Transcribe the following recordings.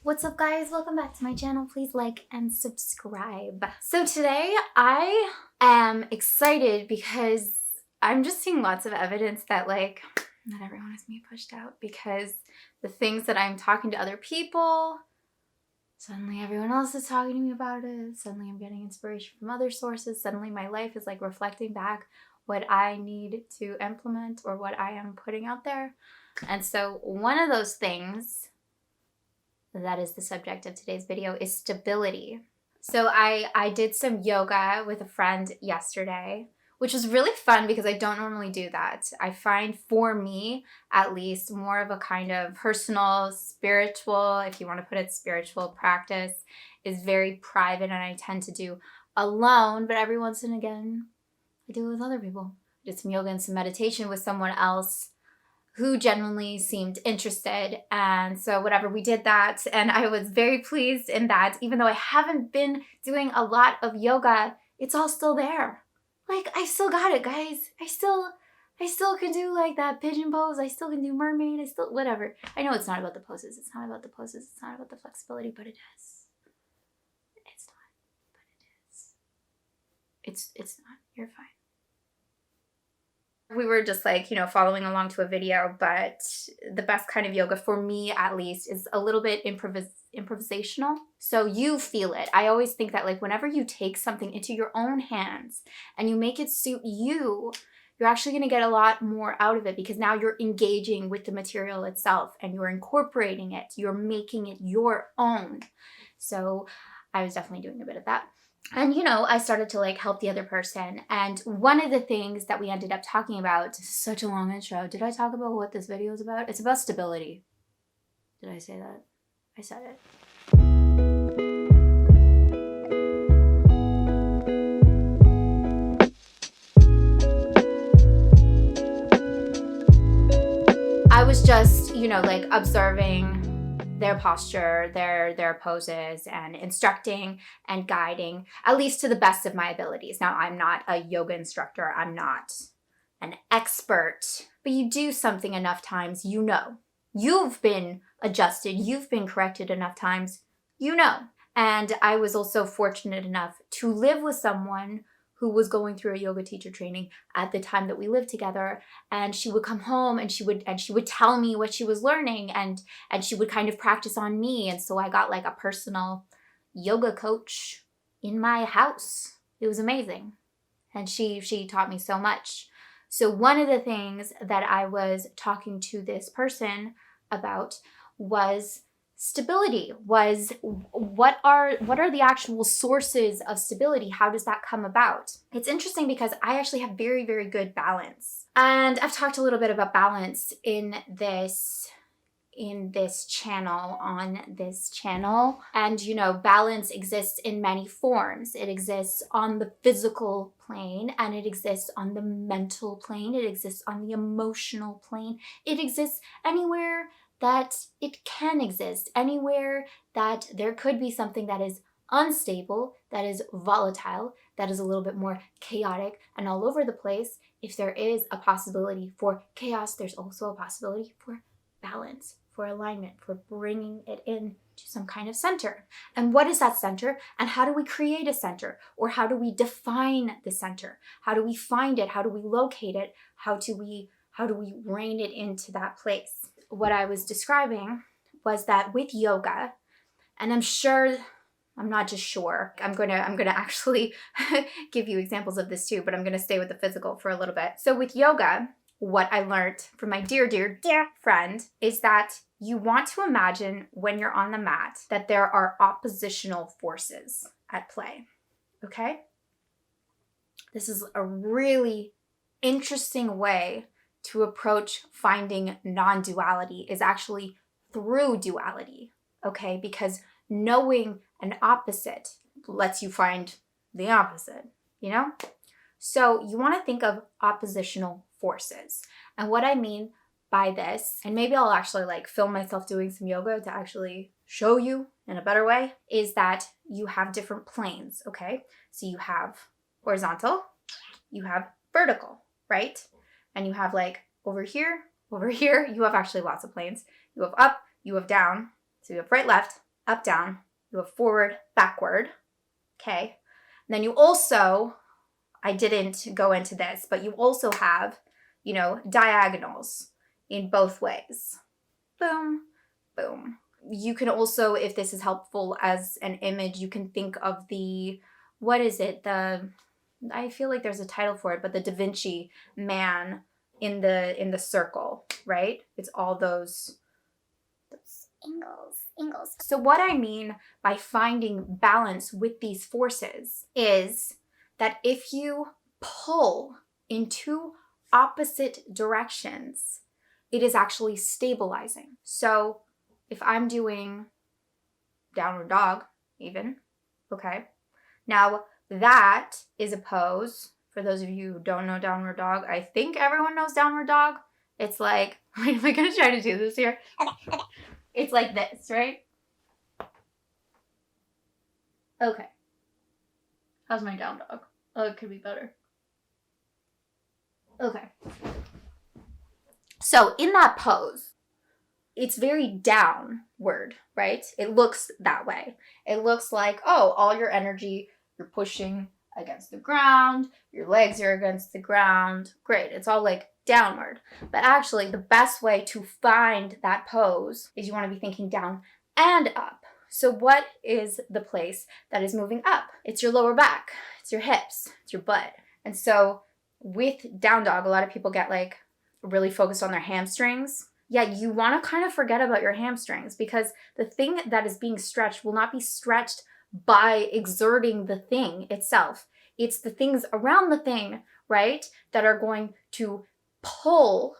What's up guys, welcome back to my channel. Please like and subscribe. So today I am excited because I'm just seeing lots of evidence that like not everyone is being pushed out, because the things that I'm talking to other people, suddenly everyone else is talking to me about it. Suddenly I'm getting inspiration from other sources. Suddenly my life is like reflecting back what I need to implement or what I am putting out there. And so one of those things that is the subject of today's video is stability. So I did some yoga with a friend yesterday, which was really fun because I don't normally do that. I find, for me at least, more of a kind of personal, spiritual, if you want to put it, spiritual practice is very private and I tend to do alone, but every once and again I do it with other people. I did some yoga and some meditation with someone else who genuinely seemed interested. And so whatever, we did that. And I was very pleased in that, even though I haven't been doing a lot of yoga, it's all still there. Like, I still got it, guys. I still can do like that pigeon pose. I still can do mermaid. I still, whatever. I know it's not about the poses. It's not about the poses. It's not about the flexibility, but it is. It's not, but it is. It's not. You're fine. We were just like, you know, following along to a video, but the best kind of yoga for me at least is a little bit improvisational. So you feel it. I always think that like whenever you take something into your own hands and you make it suit you, you're actually going to get a lot more out of it, because now you're engaging with the material itself and you're incorporating it. You're making it your own. So I was definitely doing a bit of that. And, you know, I started to like help the other person. And one of the things that we ended up talking about, such a long intro. Did I talk about what this video is about? It's about stability. Did I say that? I said it. I was just, you know, like observing their posture, their poses, and instructing and guiding, at least to the best of my abilities. Now, I'm not a yoga instructor. I'm not an expert, but you do something enough times, you know. You've been adjusted. You've been corrected enough times, you know. And I was also fortunate enough to live with someone who was going through a yoga teacher training at the time that we lived together, and she would come home and she would tell me what she was learning, and she would kind of practice on me. And so I got like a personal yoga coach in my house. It was amazing. And she taught me so much. So one of the things that I was talking to this person about was stability. Was what are the actual sources of stability? How does that come about? It's interesting because I actually have very, very good balance. And I've talked a little bit about balance in this channel, on this channel. And you know, balance exists in many forms. It exists on the physical plane, and it exists on the mental plane. It exists on the emotional plane. It exists anywhere that it can exist, anywhere that there could be something that is unstable, that is volatile, that is a little bit more chaotic and all over the place. If there is a possibility for chaos, there's also a possibility for balance, for alignment, for bringing it in to some kind of center. And what is that center? And how do we create a center? Or how do we define the center? How do we find it? How do we locate it? How do we rein it into that place? What I was describing was that with yoga, and I'm not just sure, I'm gonna actually give you examples of this too, but I'm gonna stay with the physical for a little bit. So with yoga, what I learned from my dear friend is that you want to imagine when you're on the mat that there are oppositional forces at play, okay? This is a really interesting way to approach finding non-duality, is actually through duality, okay? Because knowing an opposite lets you find the opposite, you know? So you want to think of oppositional forces. And what I mean by this, and maybe I'll actually like film myself doing some yoga to actually show you in a better way, is that you have different planes, okay? So you have horizontal, you have vertical, right? And you have like over here, you have actually lots of planes. You have up, you have down, so you have right, left, up, down. You have forward, backward. Okay. And then you also, I didn't go into this, but you also have, you know, diagonals in both ways. Boom, boom. You can also, if this is helpful as an image, you can think of the, what is it? I feel like there's a title for it, but the Da Vinci man in the circle, right? It's all those angles. So what I mean by finding balance with these forces is that if you pull in two opposite directions, it is actually stabilizing. So if I'm doing downward dog, even, okay? Now that is a pose. For those of you who don't know downward dog, I think everyone knows downward dog. It's like, wait, am I gonna try to do this here? Okay. It's like this, right? Okay. How's my down dog? Oh, it could be better. Okay. So in that pose, it's very downward, right? It looks that way. It looks like, oh, all your energy, you're pushing against the ground, your legs are against the ground. Great. It's all like downward. But actually, the best way to find that pose is you want to be thinking down and up. So what is the place that is moving up? It's your lower back. It's your hips. It's your butt. And so with down dog, a lot of people get like really focused on their hamstrings. Yeah, you want to kind of forget about your hamstrings, because the thing that is being stretched will not be stretched by exerting the thing itself. It's the things around the thing, right, that are going to pull,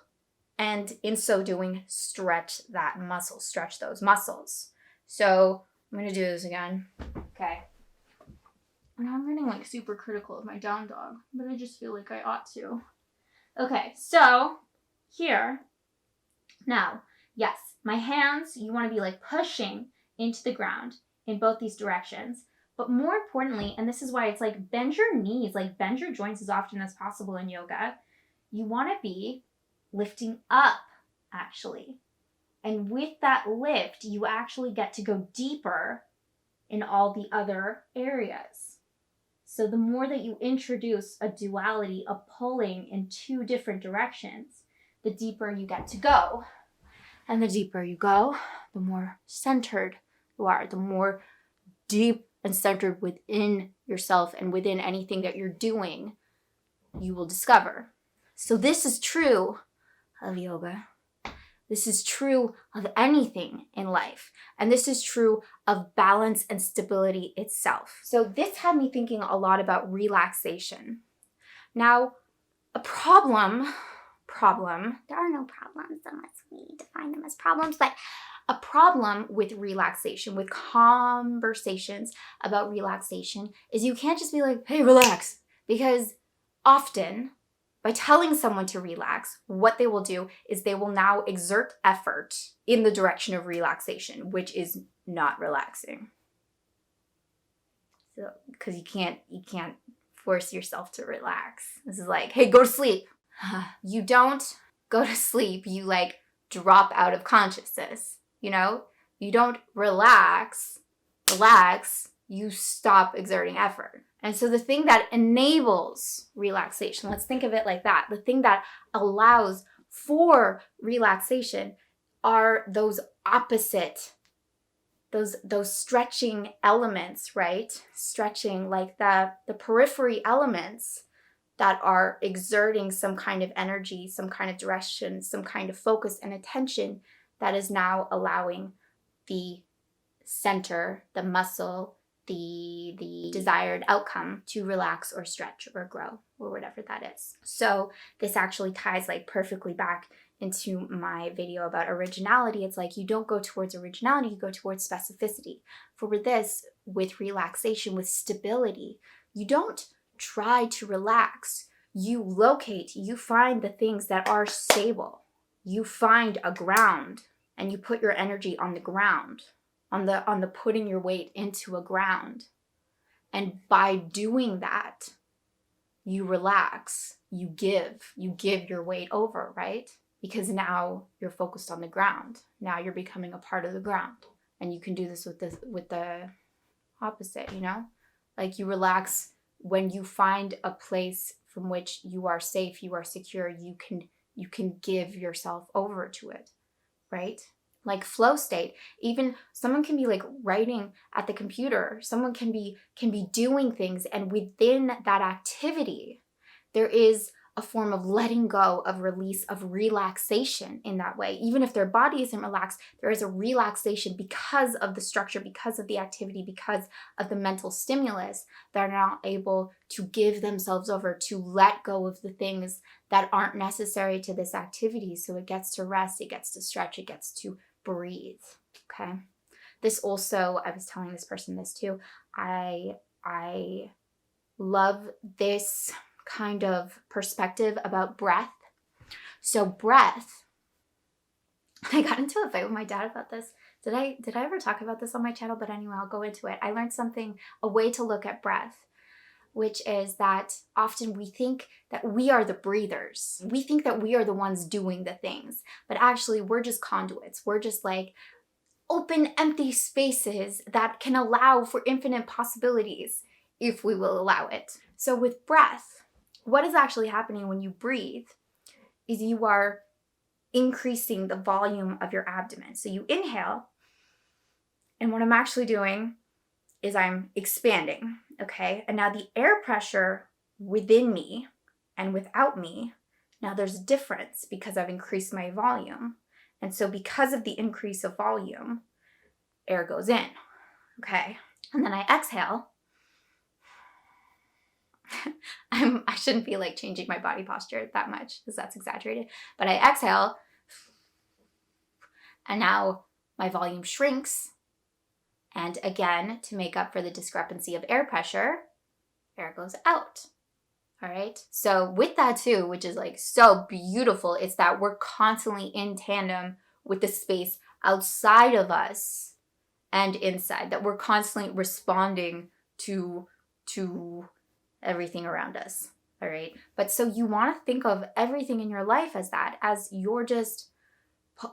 and in so doing, stretch that muscle, stretch those muscles. So I'm going to do this again. Okay. And I'm getting like super critical of my down dog, but I just feel like I ought to. Okay, so here. Now, yes, my hands, you want to be like pushing into the ground in both these directions. But more importantly, and this is why it's like bend your knees, like bend your joints as often as possible in yoga. You want to be lifting up, actually. And with that lift, you actually get to go deeper in all the other areas. So the more that you introduce a duality of pulling in two different directions, the deeper you get to go. And the deeper you go, the more centered you are, the more deep and centered within yourself and within anything that you're doing, you will discover. So this is true of yoga. This is true of anything in life. And this is true of balance and stability itself. So this had me thinking a lot about relaxation. Now, a problem, there are no problems unless we define them as problems, but a problem with relaxation, with conversations about relaxation, is you can't just be like, hey, relax. Because often, by telling someone to relax, what they will do is they will now exert effort in the direction of relaxation, which is not relaxing. So, because you can't force yourself to relax. This is like, hey, go to sleep. You don't go to sleep, you like drop out of consciousness, you know? You don't relax, you stop exerting effort. And so the thing that enables relaxation, let's think of it like that, the thing that allows for relaxation are those opposite, those stretching elements, right? Stretching, like the periphery elements that are exerting some kind of energy, some kind of direction, some kind of focus and attention that is now allowing the center, the muscle, the desired outcome to relax or stretch or grow or whatever that is. So this actually ties like perfectly back into my video about originality. It's like you don't go towards originality, you go towards specificity. For this, with relaxation, with stability, you don't try to relax. You locate, you find the things that are stable. You find a ground and you put your energy on the ground, on the putting your weight into a ground. And by doing that, you relax, you give your weight over, right? Because now you're focused on the ground. Now you're becoming a part of the ground. And you can do this with the opposite, you know? Like you relax when you find a place from which you are safe, you are secure, you can give yourself over to it, right? Like flow state. Even someone can be like writing at the computer, someone can be doing things, and within that activity there is a form of letting go, of release, of relaxation in that way. Even if their body isn't relaxed, there is a relaxation because of the structure, because of the activity, because of the mental stimulus. They're now able to give themselves over, to let go of the things that aren't necessary to this activity. So it gets to rest, it gets to stretch, it gets to breathe, okay? This also, I was telling this person this too, I love this kind of perspective about breath. So breath, I got into a fight with my dad about this. Did I ever talk about this on my channel? But anyway, I'll go into it. I learned something, a way to look at breath, which is that often we think that we are the breathers. We think that we are the ones doing the things, but actually we're just conduits. We're just like open, empty spaces that can allow for infinite possibilities if we will allow it. So with breath, what is actually happening when you breathe is you are increasing the volume of your abdomen. So you inhale, and what I'm actually doing is I'm expanding, okay? And now the air pressure within me and without me, now there's a difference because I've increased my volume. And so because of the increase of volume, air goes in, okay? And then I exhale. I shouldn't be like changing my body posture that much because that's exaggerated, but I exhale, and now my volume shrinks. And again, to make up for the discrepancy of air pressure, air goes out. All right. So with that too, which is like so beautiful, it's that we're constantly in tandem with the space outside of us and inside, that we're constantly responding to everything around us. All right. But so you want to think of everything in your life as that, as you're just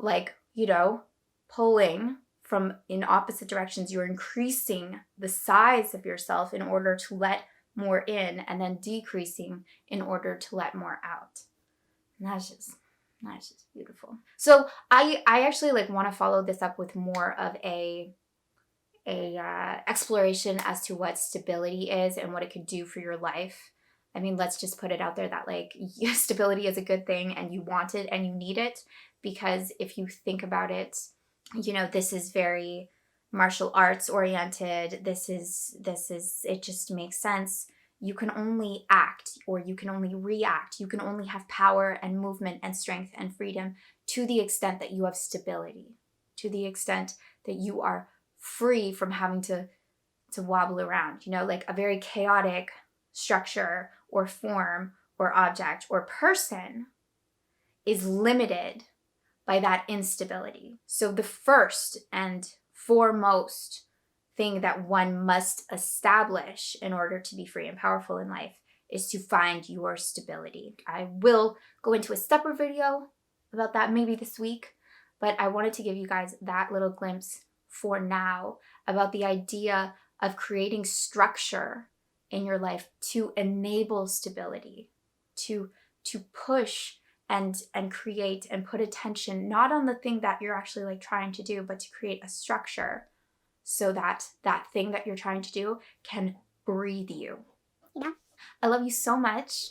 like, you know, pulling from in opposite directions. You're increasing the size of yourself in order to let more in, and then decreasing in order to let more out. And that's just beautiful. So I actually like want to follow this up with more of a exploration as to what stability is and what it could do for your life. I mean, let's just put it out there that like stability is a good thing and you want it and you need it, because if you think about it, you know, this is very martial arts oriented. This is, it just makes sense. You can only act, or you can only react. You can only have power and movement and strength and freedom to the extent that you have stability, to the extent that you are free from having to wobble around. You know, like a very chaotic structure or form or object or person is limited by that instability. So the first and foremost thing that one must establish in order to be free and powerful in life is to find your stability. I will go into a separate video about that maybe this week, but I wanted to give you guys that little glimpse for now about the idea of creating structure in your life to enable stability, to push and create and put attention not on the thing that you're actually like trying to do, but to create a structure so that that thing that you're trying to do can breathe you. Yeah. I love you so much.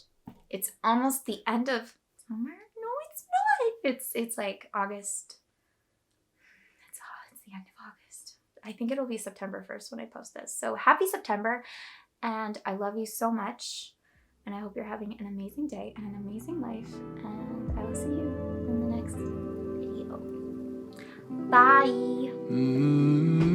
It's almost the end of summer. No, it's not. It's like August. It's the end of August. I think it'll be September 1st when I post this. So happy September, and I love you so much. And I hope you're having an amazing day and an amazing life. And I will see you in the next video. Bye.